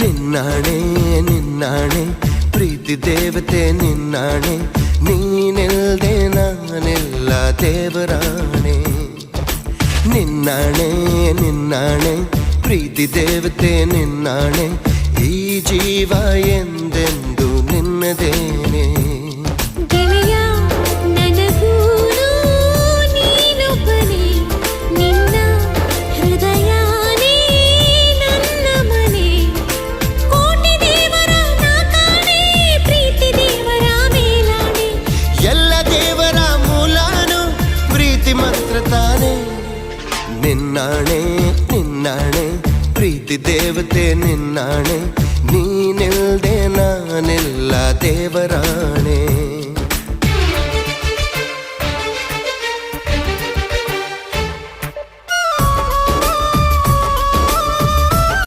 ನಿನ್ನಾಣೆ ನಿನ್ನಾಣೆ ಪ್ರೀತಿ ದೇವತೆ ನಿನ್ನಾಣೆ, ನೀನಿಲ್ದೆ ನಾನೆಲ್ಲ ದೇವರಾಣೆ. ನಿನ್ನಾಣೆ ನಿನ್ನಾಣೆ ಪ್ರೀತಿ ದೇವತೆ ನಿನ್ನಾಣೆ, ಈ ಜೀವ ಎಂದೆಂದು ನಿನ್ನದೇನೆ. ನಿನ್ನಾಣೆ ನಿನ್ನಾಣೆ ಪ್ರೀತಿ ದೇವತೆ ನಿನ್ನಾಣೆ, ನೀನಿಲ್ದೆ ನಾನೆಲ್ಲ ದೇವರಾಣೆ.